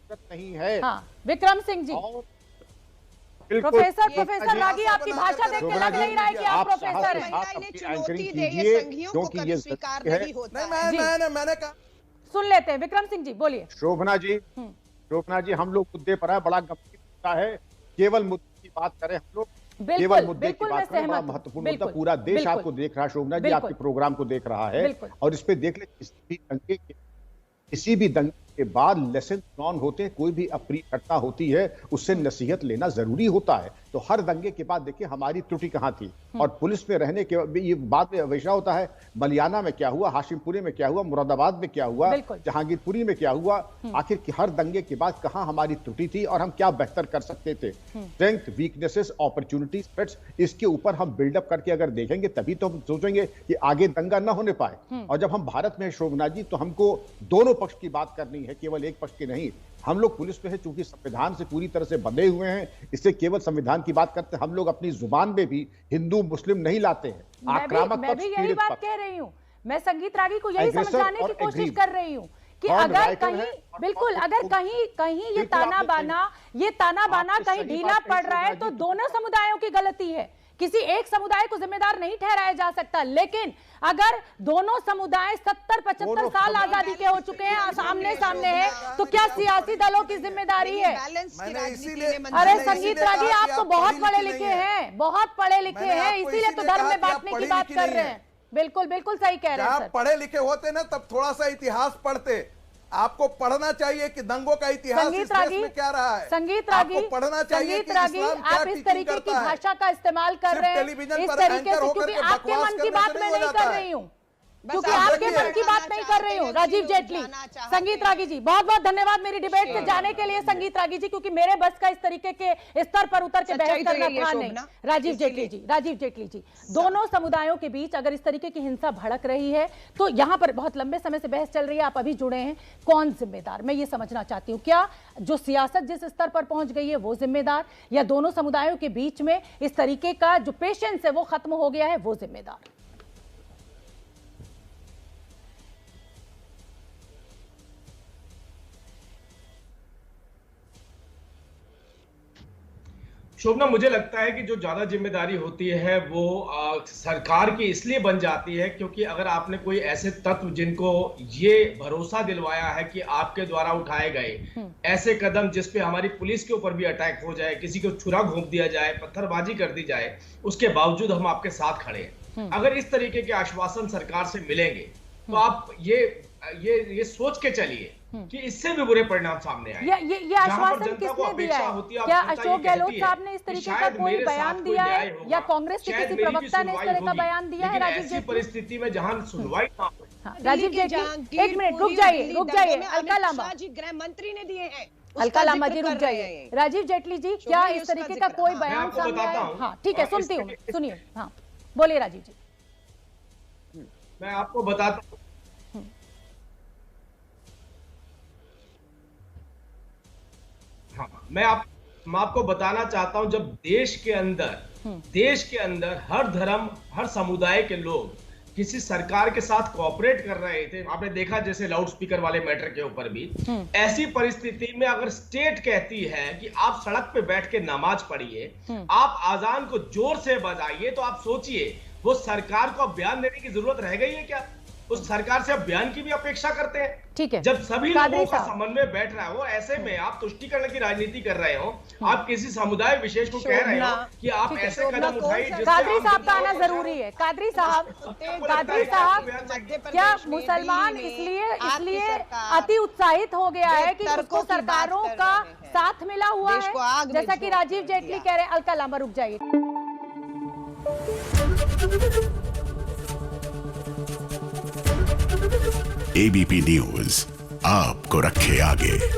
जरूरत नहीं है। हाँ, विक्रम सिंह जी। प्रोफेसर रागी, आपकी भाषा देख के लग नहीं रहा है कि आप प्रोफेसर हैं। चुनौती दे, ये संघियों को कभी स्वीकार नहीं होता है। मैंने कहा, सुन लेते हैं विक्रम सिंह जी, बोलिए। शोभना जी, हम लोग मुद्दे पर है, बड़ा गंभीर मुद्दा है। केवल मुद्दे की बात करें हम लोग, केवल मुद्दे की बात करें, बड़ा महत्वपूर्ण मुद्दा, पूरा देश आपको देख रहा है शोभना जी, आपके प्रोग्राम को देख रहा है। और इस पे देख ले, किसी भी दंगे के बाद लेसन लर्न होते हैं, कोई भी अप्रिय घटना होती है उससे नसीहत लेना जरूरी होता है। तो हर दंगे के बाद देखिए हमारी त्रुटि कहां थी, और पुलिस में रहने के ये बाद में वैसा होता है, मलियाना में क्या हुआ, हाशिमपुरी में क्या हुआ, मुरादाबाद में क्या हुआ, जहांगीरपुरी में क्या हुआ, आखिर हर दंगे के बाद कहां हमारी त्रुटि थी और हम क्या बेहतर कर सकते थे। स्ट्रेंथ, वीकनेसेस, अपॉर्चुनिटीज, थ्रेट्स, इसके ऊपर हम बिल्डअप करके अगर देखेंगे तभी तो हम सोचेंगे कि आगे दंगा ना होने पाए। और जब हम भारत में शोभना जी, तो हमको दोनों पक्ष की बात करनी है, केवल एक पक्ष की नहीं। हम लोग पुलिस में है, चूंकि संविधान से पूरी तरह से बंधे हुए हैं, इससे केवल संविधान की बात करते हैं। हम लोग अपनी जुबान में भी हिंदू मुस्लिम नहीं लाते हैं। आक्रामक मैं भी यही बात कह रही हूँ। मैं संगीत रागी को यही समझाने की कोशिश कर रही हूँ कि अगर कहीं, बिल्कुल, अगर कहीं ये ताना बाना कहीं ढीला पड़ रहा है तो दोनों समुदायों की गलती है, किसी एक समुदाय को जिम्मेदार नहीं ठहराया जा सकता। लेकिन अगर दोनों समुदाय 70-75 साल आजादी के हो चुके हैं, सामने है, तो क्या सियासी दलों की जिम्मेदारी है? अरे संगीत रागी, आप तो बहुत पढ़े लिखे हैं, बहुत पढ़े लिखे हैं, इसीलिए तो धर्म में बांटने की बात कर रहे हैं। बिल्कुल सही कह रहे हैं सर। पढ़े लिखे होते ना तब थोड़ा सा इतिहास पढ़ते। आपको पढ़ना चाहिए कि दंगों का इतिहास इस देश में क्या रहा है। संगीत रागी, पढ़ना चाहिए कि आप इस तरीके की भाषा का इस्तेमाल कर रहे हैं, इस तरीके से, क्योंकि आपके मन की बात मैं नहीं कर रही हूँ, क्योंकि आपके मन की बात नहीं कर रही हूँ। राजीव जेटली, संगीत रागी जी, बहुत बहुत धन्यवाद मेरी डिबेट से जाने के लिए संगीत रागी जी, क्योंकि मेरे बस का इस तरीके के स्तर पर उतर के बहस करना था नहीं। राजीव जेटली जी, दोनों समुदायों के बीच अगर इस तरीके की हिंसा भड़क रही है तो यहाँ पर बहुत लंबे समय से बहस चल रही है, आप अभी जुड़े हैं, कौन जिम्मेदार? मैं ये समझना चाहती हूँ, क्या जो सियासत जिस स्तर पर पहुंच गई है वो जिम्मेदार, या दोनों समुदायों के बीच में इस तरीके का जो पेशेंस है वो खत्म हो गया है वो जिम्मेदार? शोभना, मुझे लगता है कि जो ज्यादा जिम्मेदारी होती है वो सरकार की इसलिए बन जाती है क्योंकि अगर आपने कोई ऐसे तत्व जिनको ये भरोसा दिलवाया है कि आपके द्वारा उठाए गए ऐसे कदम जिस पे हमारी पुलिस के ऊपर भी अटैक हो जाए, किसी को छुरा घोंप दिया जाए, पत्थरबाजी कर दी जाए, उसके बावजूद हम आपके साथ खड़े हैं, अगर इस तरीके के आश्वासन सरकार से मिलेंगे तो आप ये सोच के चलिए कि इससे भी बुरे परिणाम सामने आए। ये आश्वासन किसने दिया है? क्या अशोक गहलोत साहब ने इस तरीके का कोई बयान दिया है, या कांग्रेस के किसी प्रवक्ता ने इस तरह का बयान दिया है? राजीव जेटली, परिस्थिति में जहां सुनवाई ना हो। राजीव जेटली, एक मिनट रुक जाइए, अलका लांबा जी, गृह मंत्री ने दिए हैं, अलका लांबा जी रुक जाइए। राजीव जेटली जी, क्या इस तरीके का कोई बयान सामने आया? हाँ ठीक है, सुनती हूँ, सुनिए। हाँ बोलिए राजीव जी। मैं आपको बताता हूँ, मैं आपको बताना चाहता हूं, जब देश के अंदर हर धर्म, हर समुदाय के लोग किसी सरकार के साथ कोऑपरेट कर रहे थे, आपने देखा जैसे लाउड स्पीकर वाले मैटर के ऊपर भी, ऐसी परिस्थिति में अगर स्टेट कहती है कि आप सड़क पे बैठ के नमाज पढ़िए, आप आजान को जोर से बजाइए, तो आप सोचिए वो सरकार को बयान देने की जरूरत रह गई है क्या? उस सरकार से आप बयान की भी अपेक्षा करते हैं? ठीक है, जब सभी लोगों का समन्वय बैठ रहा हो, ऐसे में आप तुष्टीकरण की राजनीति कर रहे हो, आप किसी समुदाय विशेष को कह रहे हो कि आप ऐसे कदम उठाइए। कादरी साहब का आना जरूरी है। कादरी साहब, क्या मुसलमान इसलिए अति उत्साहित हो गया है कि उसको सरकारों का साथ मिला हुआ है, जैसा कि राजीव जेटली कह रहे हैं? अलका लांबा रुक जाइए। एबीपी न्यूज आपको रखे आगे।